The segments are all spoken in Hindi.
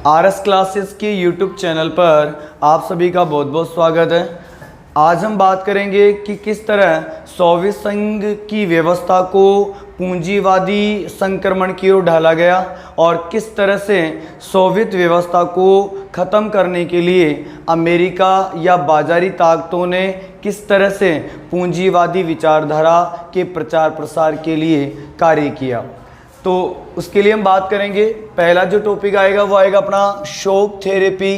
आरएस क्लासेस के यूट्यूब चैनल पर आप सभी का बहुत बहुत स्वागत है। आज हम बात करेंगे कि किस तरह सोवियत संघ की व्यवस्था को पूंजीवादी संक्रमण की ओर ढाला गया और किस तरह से सोवियत व्यवस्था को ख़त्म करने के लिए अमेरिका या बाजारी ताकतों ने किस तरह से पूंजीवादी विचारधारा के प्रचार प्रसार के लिए कार्य किया। तो उसके लिए हम बात करेंगे। पहला जो टॉपिक आएगा वो आएगा अपना शॉक थेरेपी।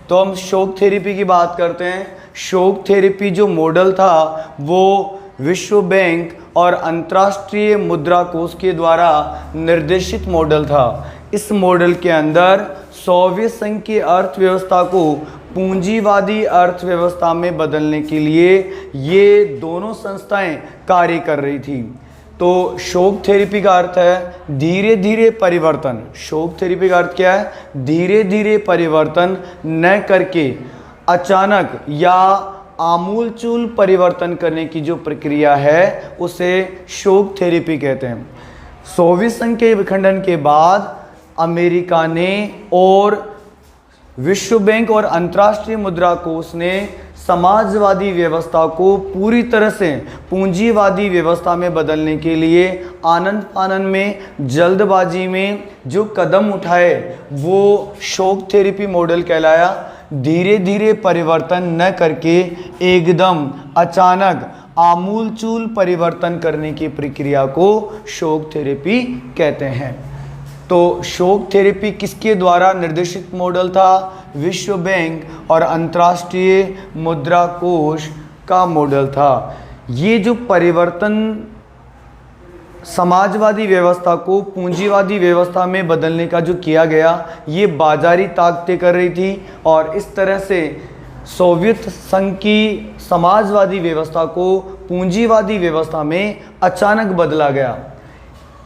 तो हम शॉक थेरेपी की बात करते हैं। शॉक थेरेपी जो मॉडल था वो विश्व बैंक और अंतर्राष्ट्रीय मुद्रा कोष के द्वारा निर्देशित मॉडल था। इस मॉडल के अंदर सोवियत संघ की अर्थव्यवस्था को पूंजीवादी अर्थव्यवस्था में बदलने के लिए ये दोनों संस्थाएं कार्य कर रही थी। तो शॉक थेरेपी का अर्थ है धीरे धीरे परिवर्तन। शॉक थेरेपी का अर्थ क्या है? धीरे धीरे परिवर्तन, न करके अचानक या आमूलचूल परिवर्तन करने की जो प्रक्रिया है उसे शॉक थेरेपी कहते हैं। सोवियत संघ के विखंडन के बाद अमेरिका ने और विश्व बैंक और अंतर्राष्ट्रीय मुद्रा कोष ने समाजवादी व्यवस्था को पूरी तरह से पूंजीवादी व्यवस्था में बदलने के लिए आनंद फानन में, जल्दबाजी में जो कदम उठाए वो शॉक थेरेपी मॉडल कहलाया। धीरे धीरे परिवर्तन न करके एकदम अचानक आमूलचूल परिवर्तन करने की प्रक्रिया को शॉक थेरेपी कहते हैं। तो शॉक थेरेपी किसके द्वारा निर्देशित मॉडल था? विश्व बैंक और अंतर्राष्ट्रीय मुद्रा कोष का मॉडल था। ये जो परिवर्तन समाजवादी व्यवस्था को पूंजीवादी व्यवस्था में बदलने का जो किया गया, ये बाजारी ताकतें कर रही थी और इस तरह से सोवियत संघ की समाजवादी व्यवस्था को पूंजीवादी व्यवस्था में अचानक बदला गया।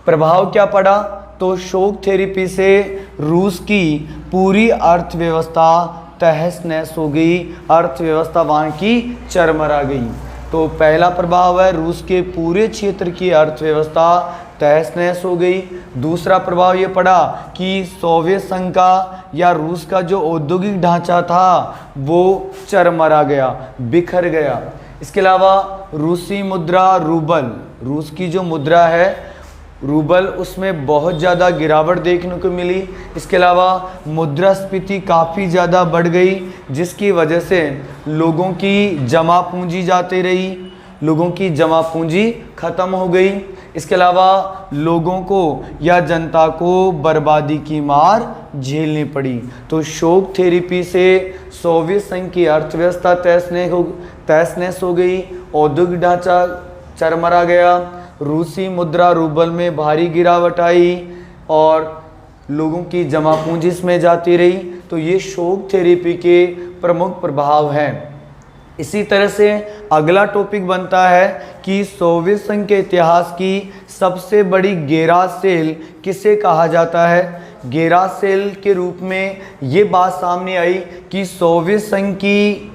प्रभाव क्या पड़ा? तो शॉक थेरेपी से रूस की पूरी अर्थव्यवस्था तहस नहस हो गई, अर्थव्यवस्था वहाँ की चरमरा गई। तो पहला प्रभाव है रूस के पूरे क्षेत्र की अर्थव्यवस्था तहस नहस हो गई। दूसरा प्रभाव ये पड़ा कि सोवियत संघ का या रूस का जो औद्योगिक ढांचा था वो चरमरा गया, बिखर गया। इसके अलावा रूसी मुद्रा रूबल, रूस की जो मुद्रा है रूबल, उसमें बहुत ज़्यादा गिरावट देखने को मिली। इसके अलावा मुद्रास्फीति काफ़ी ज़्यादा बढ़ गई, जिसकी वजह से लोगों की जमा पूंजी जाती रही, लोगों की जमा पूंजी ख़त्म हो गई। इसके अलावा लोगों को या जनता को बर्बादी की मार झेलनी पड़ी। तो शॉक थेरेपी से सोवियत संघ की अर्थव्यवस्था तहस नहस हो गई, औद्योगिक ढांचा चरमरा गया, रूसी मुद्रा रूबल में भारी गिरावट आई और लोगों की जमा पूंजी इसमें जाती रही। तो ये शॉक थेरेपी के प्रमुख प्रभाव हैं। इसी तरह से अगला टॉपिक बनता है कि सोवियत संघ के इतिहास की सबसे बड़ी गेराज सेल किसे कहा जाता है। गेराज सेल के रूप में ये बात सामने आई कि सोवियत संघ की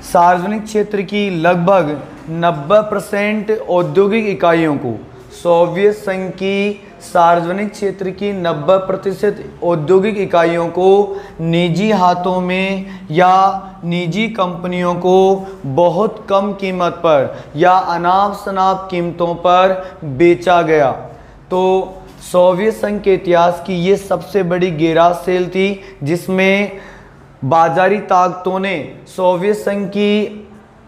सार्वजनिक क्षेत्र की लगभग 90% औद्योगिक इकाइयों को, सोवियत संघ की सार्वजनिक क्षेत्र की 90% औद्योगिक इकाइयों को निजी हाथों में या निजी कंपनियों को बहुत कम कीमत पर या अनाप शनाप कीमतों पर बेचा गया। तो सोवियत संघ के इतिहास की ये सबसे बड़ी गेराज सेल थी, जिसमें बाजारी ताकतों ने सोवियत संघ की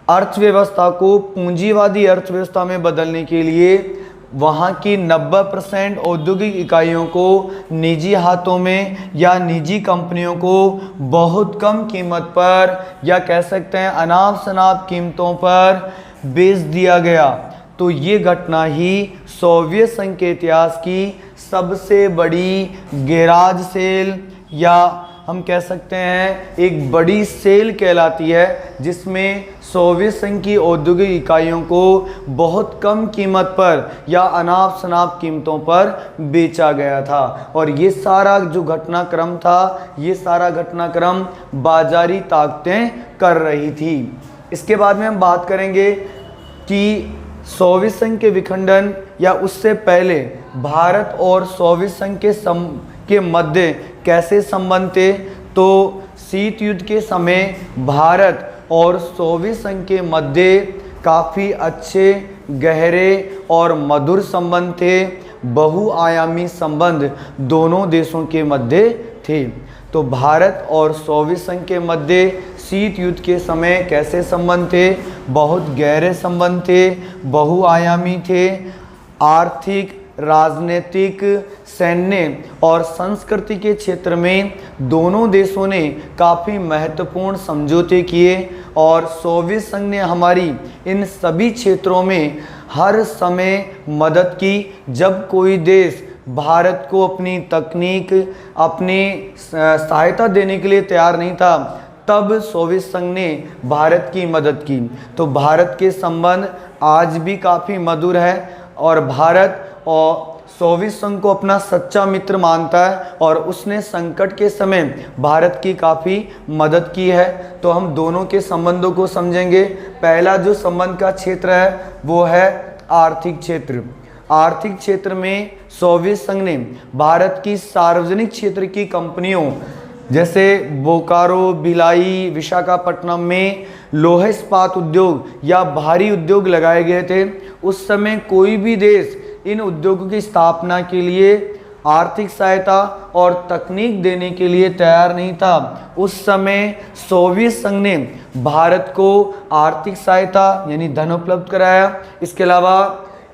अर्थव्यवस्था को पूंजीवादी अर्थव्यवस्था में बदलने के लिए वहाँ की 90% औद्योगिक इकाइयों को निजी हाथों में या निजी कंपनियों को बहुत कम कीमत पर या कह सकते हैं अनाप शनाप कीमतों पर बेच दिया गया। तो ये घटना ही सोवियत संघ के इतिहास की सबसे बड़ी गेराज सेल या हम कह सकते हैं एक बड़ी सेल कहलाती है, जिसमें सोवियत संघ की औद्योगिक इकाइयों को बहुत कम कीमत पर या अनाप शनाप कीमतों पर बेचा गया था। और ये सारा जो घटनाक्रम था, ये सारा घटनाक्रम बाजारी ताकतें कर रही थी। इसके बाद में हम बात करेंगे कि सोवियत संघ के विखंडन या उससे पहले भारत और सोवियत संघ के मध्य कैसे संबंध थे? तो शीत युद्ध के समय भारत और सोवियत संघ के मध्य काफ़ी अच्छे, गहरे और मधुर संबंध थे। बहुआयामी संबंध दोनों देशों के मध्य थे। तो भारत और सोवियत संघ के मध्य शीत युद्ध के समय कैसे संबंध थे? बहुत गहरे संबंध थे, बहुआयामी थे। आर्थिक, राजनीतिक, सैन्य और संस्कृति के क्षेत्र में दोनों देशों ने काफ़ी महत्वपूर्ण समझौते किए और सोवियत संघ ने हमारी इन सभी क्षेत्रों में हर समय मदद की। जब कोई देश भारत को अपनी तकनीक, अपनी सहायता देने के लिए तैयार नहीं था, तब सोवियत संघ ने भारत की मदद की। तो भारत के संबंध आज भी काफ़ी मधुर है और भारत और सोवियत संघ को अपना सच्चा मित्र मानता है और उसने संकट के समय भारत की काफ़ी मदद की है। तो हम दोनों के संबंधों को समझेंगे। पहला जो संबंध का क्षेत्र है वो है आर्थिक क्षेत्र। आर्थिक क्षेत्र में सोवियत संघ ने भारत की सार्वजनिक क्षेत्र की कंपनियों जैसे बोकारो, भिलाई, विशाखापट्टनम में लोहे इस्पात उद्योग या भारी उद्योग लगाए गए थे। उस समय कोई भी देश इन उद्योगों की स्थापना के लिए आर्थिक सहायता और तकनीक देने के लिए तैयार नहीं था। उस समय सोवियत संघ ने भारत को आर्थिक सहायता यानी धन उपलब्ध कराया। इसके अलावा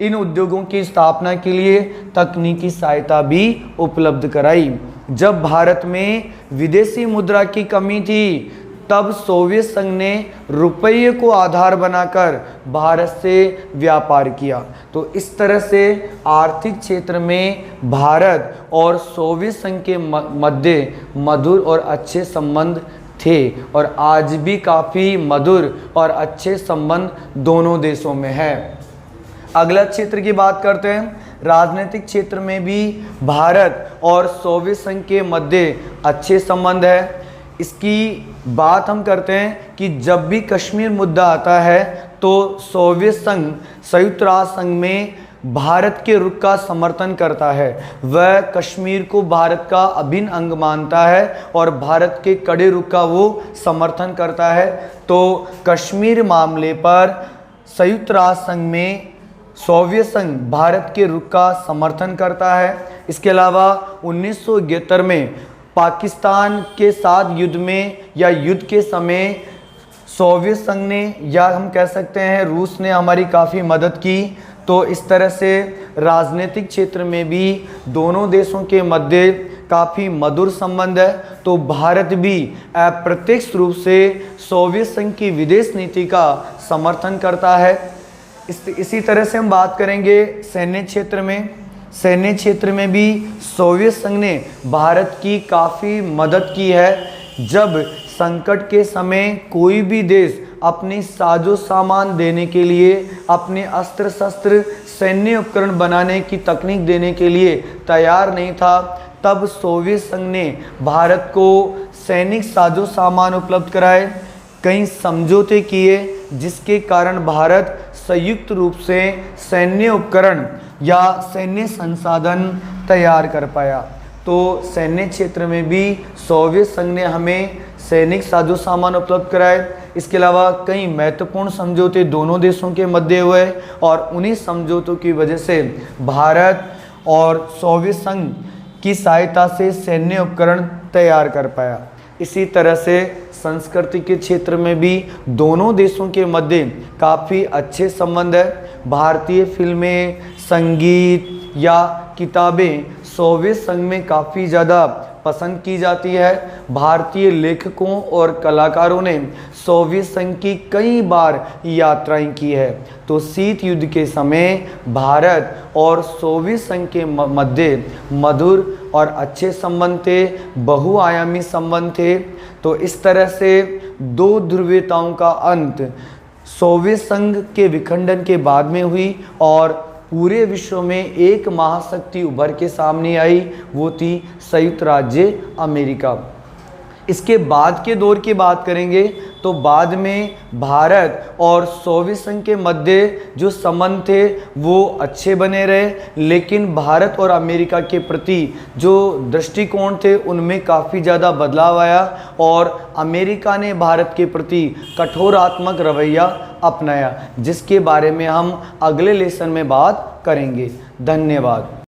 इन उद्योगों की स्थापना के लिए तकनीकी सहायता भी उपलब्ध कराई। जब भारत में विदेशी मुद्रा की कमी थी, तब सोवियत संघ ने रुपये को आधार बनाकर भारत से व्यापार किया। तो इस तरह से आर्थिक क्षेत्र में भारत और सोवियत संघ के मध्य मधुर और अच्छे संबंध थे और आज भी काफ़ी मधुर और अच्छे संबंध दोनों देशों में है। अगला क्षेत्र की बात करते हैं। राजनीतिक क्षेत्र में भी भारत और सोवियत संघ के मध्य अच्छे संबंध है। इसकी बात हम करते हैं कि जब भी कश्मीर मुद्दा आता है तो सोवियत संघ संयुक्त राष्ट्र संघ में भारत के रुख का समर्थन करता है। वह कश्मीर को भारत का अभिन्न अंग मानता है और भारत के कड़े रुख का वो समर्थन करता है। तो कश्मीर मामले पर संयुक्त राष्ट्र संघ में सोवियत संघ भारत के रुख का समर्थन करता है। इसके अलावा 1971 में पाकिस्तान के साथ युद्ध में या युद्ध के समय सोवियत संघ ने या हम कह सकते हैं रूस ने हमारी काफ़ी मदद की। तो इस तरह से राजनीतिक क्षेत्र में भी दोनों देशों के मध्य काफ़ी मधुर संबंध है। तो भारत भी अप्रत्यक्ष रूप से सोवियत संघ की विदेश नीति का समर्थन करता है। इसी तरह से हम बात करेंगे सैन्य क्षेत्र में। सैन्य क्षेत्र में भी सोवियत संघ ने भारत की काफ़ी मदद की है। जब संकट के समय कोई भी देश अपनी साजो सामान देने के लिए, अपने अस्त्र शस्त्र, सैन्य उपकरण बनाने की तकनीक देने के लिए तैयार नहीं था, तब सोवियत संघ ने भारत को सैनिक साजो सामान उपलब्ध कराए, कई समझौते किए, जिसके कारण भारत संयुक्त रूप से सैन्य उपकरण या सैन्य संसाधन तैयार कर पाया। तो सैन्य क्षेत्र में भी सोवियत संघ ने हमें सैनिक साजो सामान उपलब्ध कराए। इसके अलावा कई महत्वपूर्ण समझौते दोनों देशों के मध्य हुए और उन्हीं समझौतों की वजह से भारत और सोवियत संघ की सहायता से सैन्य उपकरण तैयार कर पाया। इसी तरह से संस्कृति के क्षेत्र में भी दोनों देशों के मध्य काफ़ी अच्छे संबंध है। भारतीय फिल्में, संगीत या किताबें सोवियत संघ में काफ़ी ज़्यादा पसंद की जाती है। भारतीय लेखकों और कलाकारों ने सोवियत संघ की कई बार यात्राएं की है। तो शीत युद्ध के समय भारत और सोवियत संघ के मध्य मधुर और अच्छे संबंध थे, बहुआयामी संबंध थे। तो इस तरह से दो ध्रुवीयताओं का अंत सोवियत संघ के विखंडन के बाद में हुई और पूरे विश्व में एक महाशक्ति उभर के सामने आई, वो थी संयुक्त राज्य अमेरिका। इसके बाद के दौर की बात करेंगे तो बाद में भारत और सोवियत संघ के मध्य जो संबंध थे वो अच्छे बने रहे, लेकिन भारत और अमेरिका के प्रति जो दृष्टिकोण थे उनमें काफ़ी ज़्यादा बदलाव आया और अमेरिका ने भारत के प्रति कठोरात्मक रवैया अपनाया, जिसके बारे में हम अगले लेसन में बात करेंगे। धन्यवाद।